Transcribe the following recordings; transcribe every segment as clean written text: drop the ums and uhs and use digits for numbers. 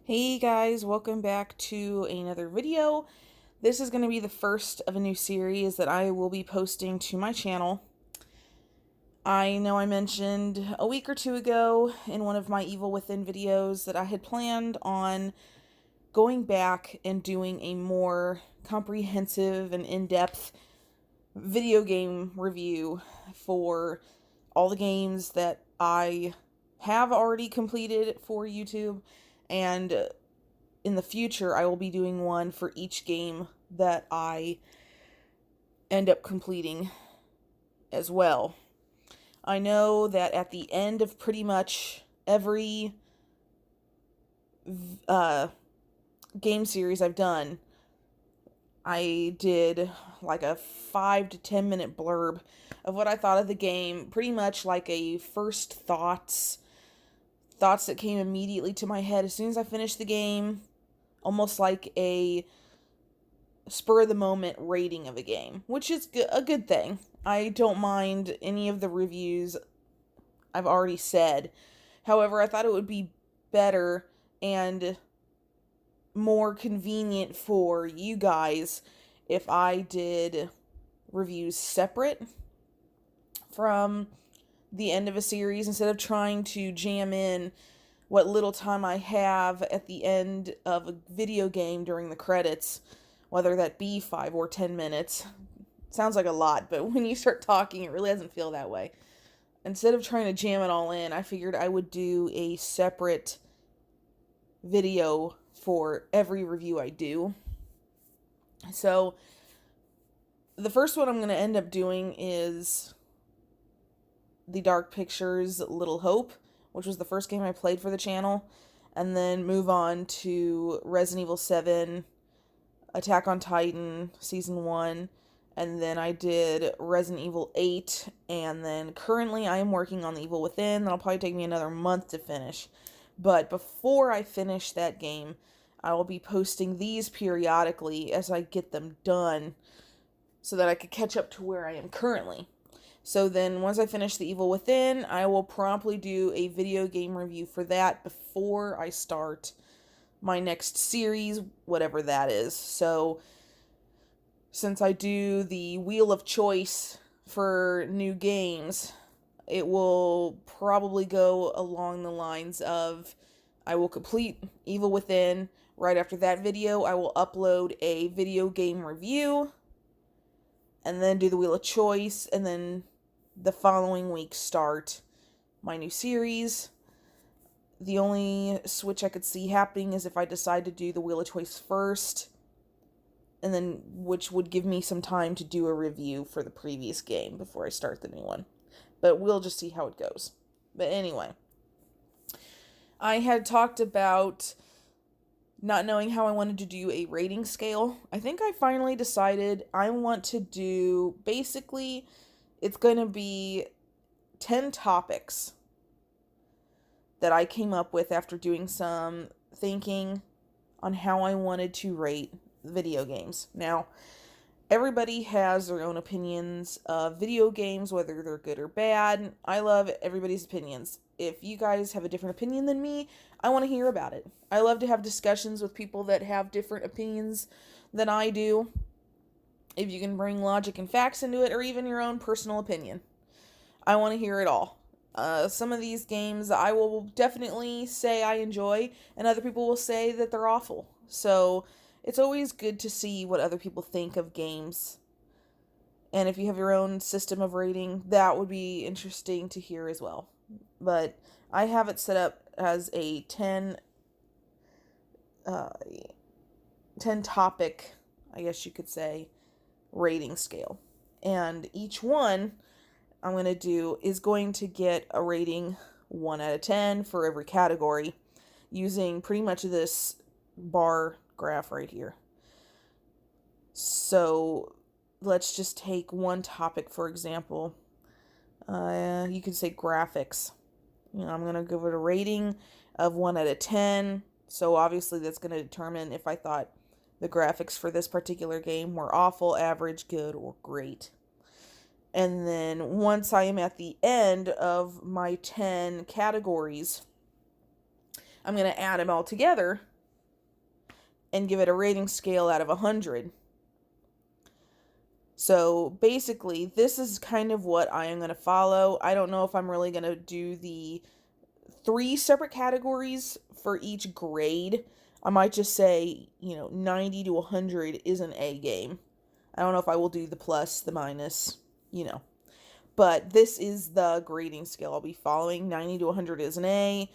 Hey guys, welcome back to another video. This is going to be the first of a new series that I will be posting to my channel. I know I mentioned a week or two ago in one of my Evil Within videos that I had planned on going back and doing a more comprehensive and in-depth video game review for all the games that I have already completed for YouTube, and in the future I will be doing one for each game that I end up completing as well. I know that at the end of pretty much every game series I've done, I did like a 5 to 10 minute blurb of what I thought of the game, pretty much like a first thoughts that came immediately to my head as soon as I finished the game, almost like a spur of the moment rating of a game, which is a good thing. I don't mind any of the reviews I've already said. However, I thought it would be better and more convenient for you guys if I did reviews separate from the end of a series instead of trying to jam in what little time I have at the end of a video game during the credits, whether that be 5 or 10 minutes. Sounds like a lot, but when you start talking, it really doesn't feel that way. Instead of trying to jam it all in, I figured I would do a separate video for every review I do. So, the first one I'm going to end up doing is the Dark Pictures Little Hope, which was the first game I played for the channel, and then move on to Resident Evil 7, Attack on Titan Season 1, and then I did Resident Evil 8, and then currently I am working on the Evil Within. That'll probably take me another month to finish. But before I finish that game, I will be posting these periodically as I get them done so that I could catch up to where I am currently. So then once I finish the Evil Within, I will promptly do a video game review for that before I start my next series, whatever that is. So since I do the Wheel of Choice for new games, it will probably go along the lines of I will complete Evil Within. Right after that video, I will upload a video game review and then do the Wheel of Choice, and then the following week start my new series. The only switch I could see happening is if I decide to do the Wheel of Choice first, and then which would give me some time to do a review for the previous game before I start the new one. But we'll just see how it goes. But anyway, I had talked about not knowing how I wanted to do a rating scale. I think I finally decided I want to do, basically, it's going to be 10 topics that I came up with after doing some thinking on how I wanted to rate video games. Now, everybody has their own opinions of video games, whether they're good or bad. I love everybody's opinions. If you guys have a different opinion than me, I want to hear about it. I love to have discussions with people that have different opinions than I do. If you can bring logic and facts into it, or even your own personal opinion, I want to hear it all. Some of these games I will definitely say I enjoy, and other people will say that they're awful. So it's always good to see what other people think of games. And if you have your own system of rating, that would be interesting to hear as well. But I have it set up as a 10 topic, I guess you could say, rating scale. And each one I'm going to do is going to get a rating 1 out of 10 for every category using pretty much this bar graph right here. So let's just take one topic, for example. You could say graphics. I'm going to give it a rating of 1 out of 10. So obviously that's going to determine if I thought the graphics for this particular game were awful, average, good, or great. And then once I am at the end of my 10 categories, I'm going to add them all together and give it a rating scale out of 100. So basically, this is kind of what I am going to follow. I don't know if I'm really going to do the 3 separate categories for each grade. I might just say, 90 to 100 is an A game. I don't know if I will do the plus, the minus, But this is the grading scale I'll be following. 90 to 100 is an A.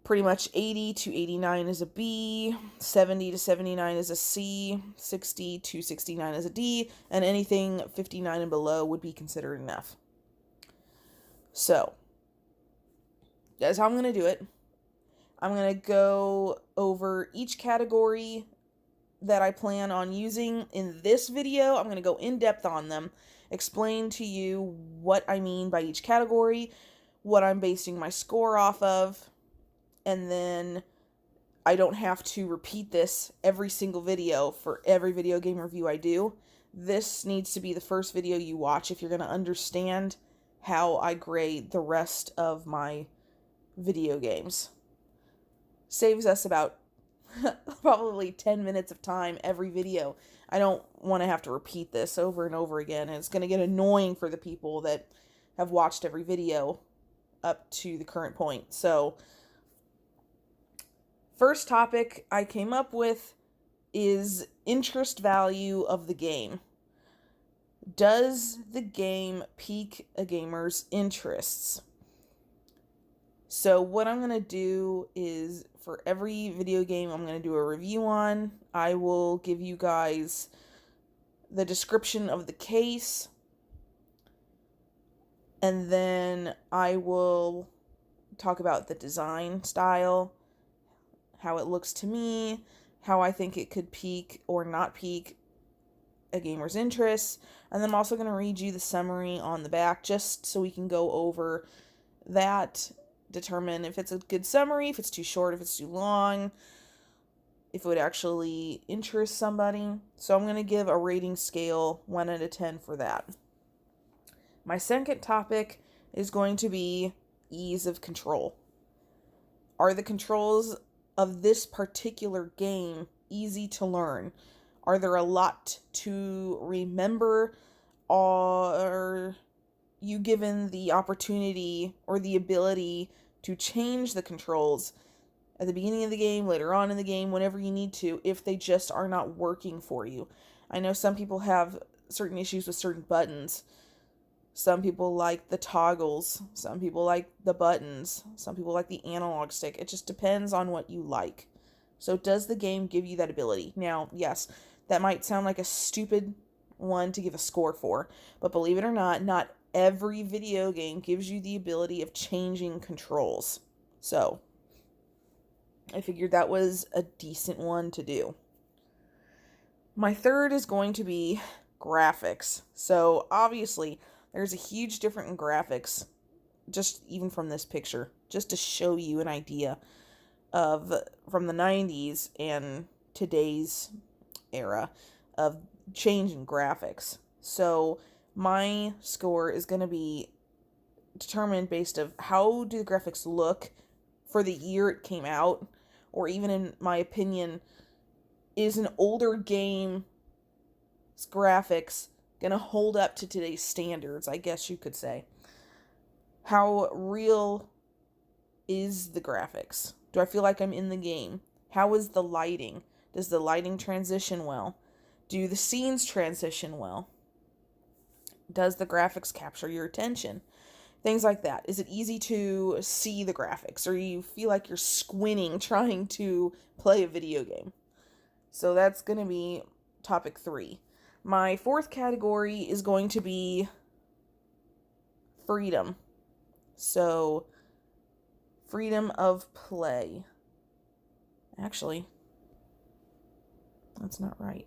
Pretty much 80 to 89 is a B. 70 to 79 is a C. 60 to 69 is a D. And anything 59 and below would be considered an F. So, that's how I'm going to do it. I'm going to go over each category that I plan on using in this video. I'm going to go in depth on them, explain to you what I mean by each category, what I'm basing my score off of, and then I don't have to repeat this every single video for every video game review I do. This needs to be the first video you watch if you're going to understand how I grade the rest of my video games. Saves us about probably 10 minutes of time every video. I don't want to have to repeat this over and over again, and it's going to get annoying for the people that have watched every video up to the current point. So, first topic I came up with is interest value of the game. Does the game pique a gamer's interests? So what I'm going to do is, for every video game I'm going to do a review on, I will give you guys the description of the case, and then I will talk about the design style, how it looks to me, how I think it could pique or not pique a gamer's interests, and then I'm also going to read you the summary on the back just so we can go over that, determine if it's a good summary, if it's too short, if it's too long, if it would actually interest somebody. So I'm going to give a rating scale 1 out of 10 for that. My second topic is going to be ease of control. Are the controls of this particular game easy to learn? Are there a lot to remember? Are you given the opportunity or the ability to change the controls at the beginning of the game, later on in the game, whenever you need to, if they just are not working for you? I know some people have certain issues with certain buttons. Some people like the toggles. Some people like the buttons. Some people like the analog stick. It just depends on what you like. So does the game give you that ability? Now, yes, that might sound like a stupid one to give a score for, but believe it or not every video game gives you the ability of changing controls. So, I figured that was a decent one to do. My third is going to be graphics. So, obviously, there's a huge difference in graphics, just even from this picture, just to show you an idea of from the 90s and today's era of change in graphics. So, my score is going to be determined based of how do the graphics look for the year it came out, or even in my opinion, is an older game's graphics going to hold up to today's standards, I guess you could say. How real is the graphics? Do I feel like I'm in the game? How is the lighting? Does the lighting transition well? Do the scenes transition well? Does the graphics capture your attention? Things like that. Is it easy to see the graphics, or you feel like you're squinting trying to play a video game? So that's going to be topic 3. My fourth category is going to be freedom. So, freedom of play. Actually, that's not right.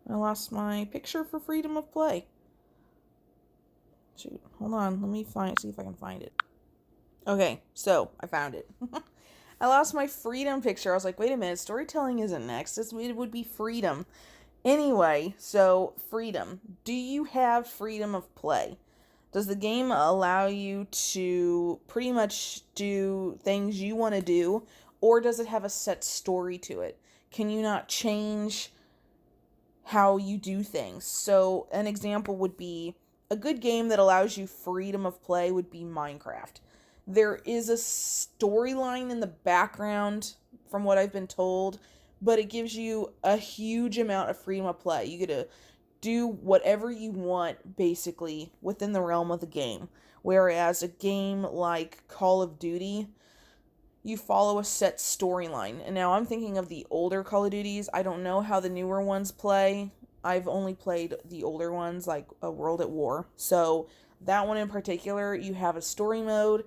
I lost my picture for freedom of play. Shoot, hold on. Let me see if I can find it. Okay, so I found it. I lost my freedom picture. I was like, wait a minute, storytelling isn't next. It would be freedom. Anyway, so freedom. Do you have freedom of play? Does the game allow you to pretty much do things you want to do, or does it have a set story to it? can you not change how you do things? So an example would be a good game that allows you freedom of play would be Minecraft. There is a storyline in the background from what I've been told, but it gives you a huge amount of freedom of play. You get to do whatever you want basically within the realm of the game. Whereas a game like Call of Duty, you follow a set storyline. And now I'm thinking of the older Call of Duties. I don't know how the newer ones play. I've only played the older ones, like a World at War. So that one in particular, you have a story mode.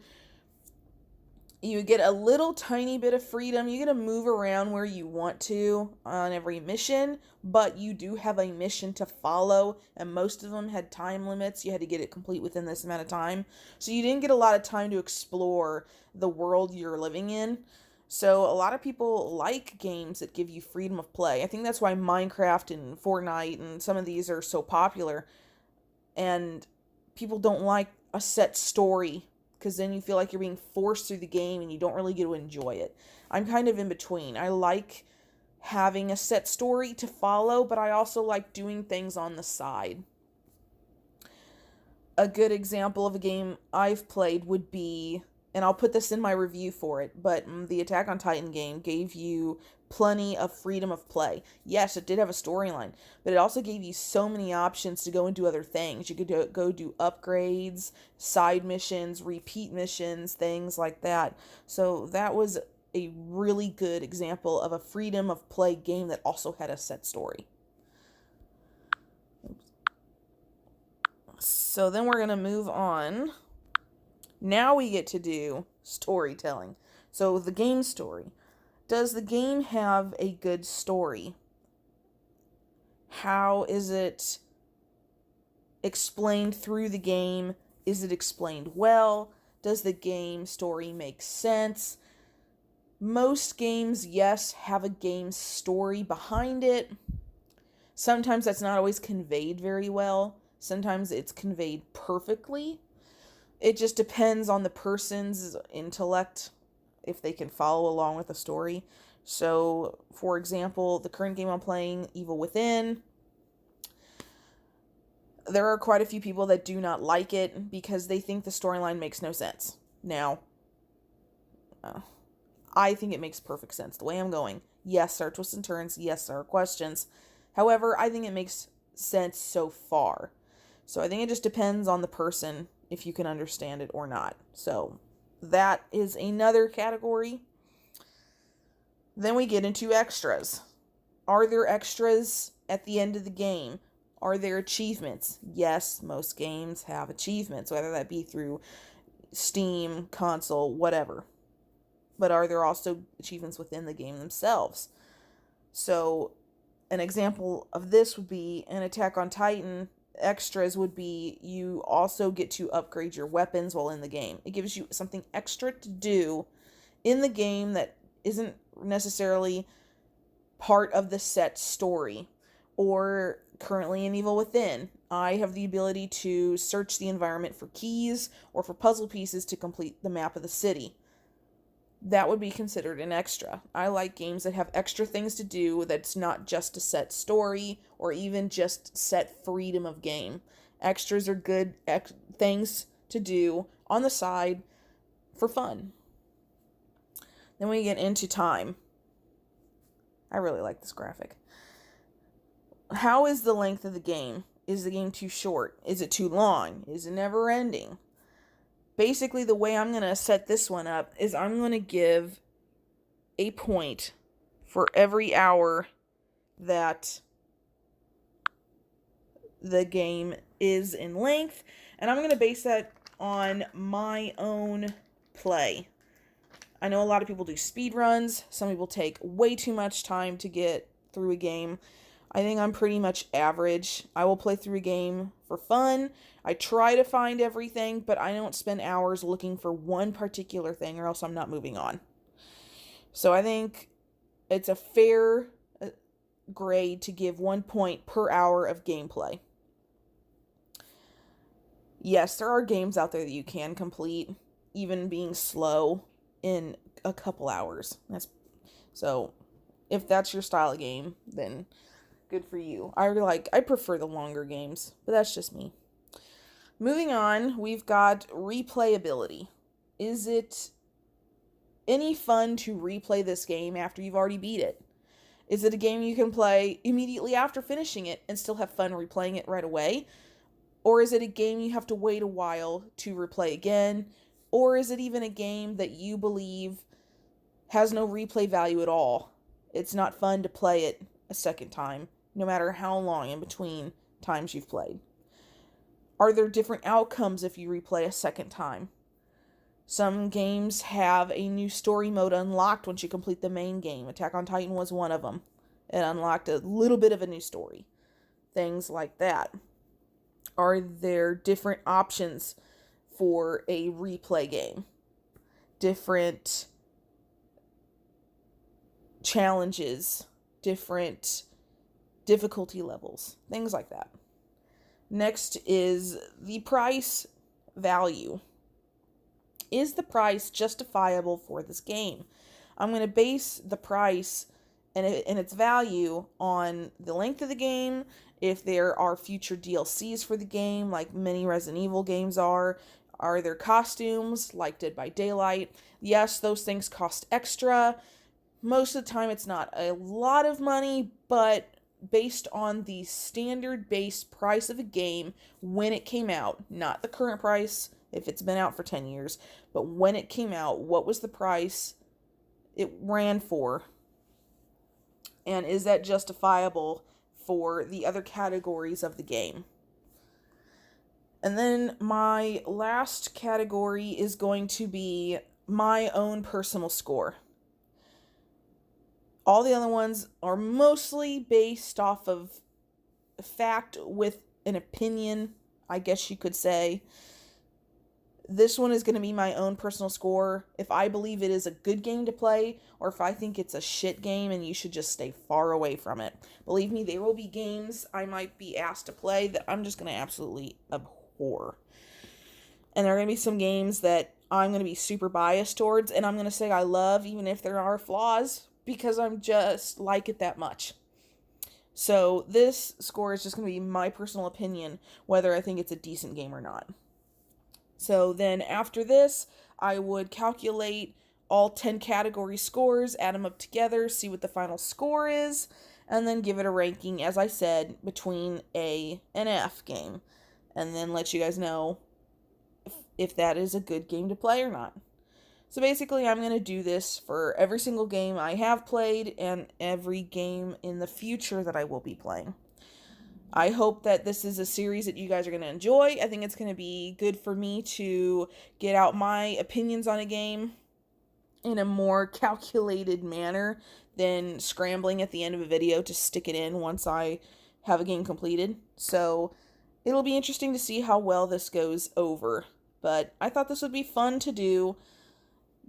You get a little tiny bit of freedom. You get to move around where you want to on every mission, but you do have a mission to follow, and most of them had time limits. You had to get it complete within this amount of time. So you didn't get a lot of time to explore the world you're living in. So a lot of people like games that give you freedom of play. I think that's why Minecraft and Fortnite and some of these are so popular. And people don't like a set story, because then you feel like you're being forced through the game and you don't really get to enjoy it. I'm kind of in between. I like having a set story to follow, but I also like doing things on the side. A good example of a game I've played would be, and I'll put this in my review for it, but the Attack on Titan game gave you plenty of freedom of play. Yes, it did have a storyline, but it also gave you so many options to go and do other things. You could go do upgrades, side missions, repeat missions, things like that. So that was a really good example of a freedom of play game that also had a set story. So then we're going to move on. Now we get to do storytelling. So the game story. Does the game have a good story? How is it explained through the game? Is it explained well? Does the game story make sense? Most games, yes, have a game story behind it. Sometimes that's not always conveyed very well. Sometimes it's conveyed perfectly. It just depends on the person's intellect, if they can follow along with the story. So, for example, the current game I'm playing, Evil Within, there are quite a few people that do not like it because they think the storyline makes no sense. Now, I think it makes perfect sense. The way I'm going, yes, there are twists and turns. Yes, there are questions. However, I think it makes sense so far. So I think it just depends on the person if you can understand it or not. So that is another category. Then we get into extras. Are there extras at the end of the game? Are there achievements? Yes, most games have achievements, whether that be through Steam, console, whatever. But are there also achievements within the game themselves? So an example of this would be an Attack on Titan. Extras would be you also get to upgrade your weapons while in the game. It gives you something extra to do in the game that isn't necessarily part of the set story. Or currently in Evil Within, I have the ability to search the environment for keys or for puzzle pieces to complete the map of the city. That would be considered an extra. I like games that have extra things to do that's not just a set story or even just set freedom of game. Extras are good things to do on the side for fun. Then we get into time. I really like this graphic. How is the length of the game? Is the game too short? Is it too long? Is it never ending? Basically, the way I'm going to set this one up is I'm going to give a point for every hour that the game is in length, and I'm going to base that on my own play. I know a lot of people do speed runs. Some people take way too much time to get through a game. I think I'm pretty much average. I will play through a game for fun. I try to find everything, but I don't spend hours looking for one particular thing or else I'm not moving on. So I think it's a fair grade to give 1 point per hour of gameplay. Yes, there are games out there that you can complete, even being slow, in a couple hours. So If that's your style of game, then good for you. I prefer the longer games, but that's just me. Moving on, we've got replayability. Is it any fun to replay this game after you've already beat it? Is it a game you can play immediately after finishing it and still have fun replaying it right away? Or is it a game you have to wait a while to replay again? Or is it even a game that you believe has no replay value at all? It's not fun to play it a second time, no matter how long in between times you've played. Are there different outcomes if you replay a second time? Some games have a new story mode unlocked once you complete the main game. Attack on Titan was one of them. It unlocked a little bit of a new story. Things like that. Are there different options for a replay game? Different challenges, different difficulty levels, things like that. Next is the price value. Is the price justifiable for this game? I'm going to base the price and its value on the length of the game, if there are future DLCs for the game, like many Resident Evil games are there costumes, like Dead by Daylight? Yes, those things cost extra. Most of the time it's not a lot of money, but based on the standard base price of a game when it came out, not the current price if it's been out for 10 years, but when it came out, what was the price it ran for? And is that justifiable for the other categories of the game? And then my last category is going to be my own personal score. All the other ones are mostly based off of fact with an opinion, I guess you could say. This one is going to be my own personal score. If I believe it is a good game to play, or if I think it's a shit game and you should just stay far away from it. Believe me, there will be games I might be asked to play that I'm just going to absolutely abhor. And there are going to be some games that I'm going to be super biased towards, and I'm going to say I love, even if there are flaws, because I'm just like it that much. So this score is just going to be my personal opinion, whether I think it's a decent game or not. So then after this, I would calculate all 10 category scores, add them up together, see what the final score is, and then give it a ranking, as I said, between A and F game. And then let you guys know if that is a good game to play or not. So basically, I'm going to do this for every single game I have played and every game in the future that I will be playing. I hope that this is a series that you guys are going to enjoy. I think it's going to be good for me to get out my opinions on a game in a more calculated manner than scrambling at the end of a video to stick it in once I have a game completed. So it'll be interesting to see how well this goes over. But I thought this would be fun to do.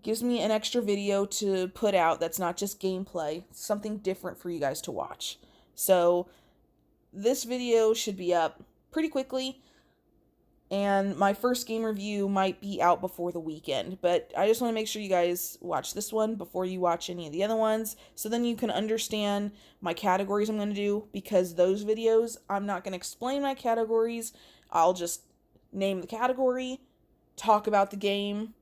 Gives me an extra video to put out that's not just gameplay. Something different for you guys to watch. So this video should be up pretty quickly, and my first game review might be out before the weekend, but I just want to make sure you guys watch this one before you watch any of the other ones, so then you can understand my categories I'm going to do, because those videos, I'm not going to explain my categories. I'll just name the category, talk about the game,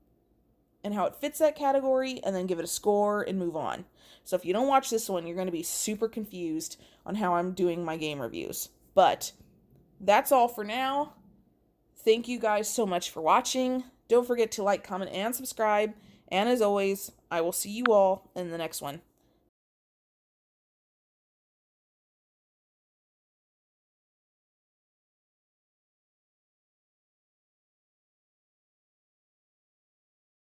and how it fits that category, and then give it a score and move on. So if you don't watch this one, you're going to be super confused on how I'm doing my game reviews. But that's all for now. Thank you guys so much for watching. Don't forget to like, comment, and subscribe. And as always, I will see you all in the next one.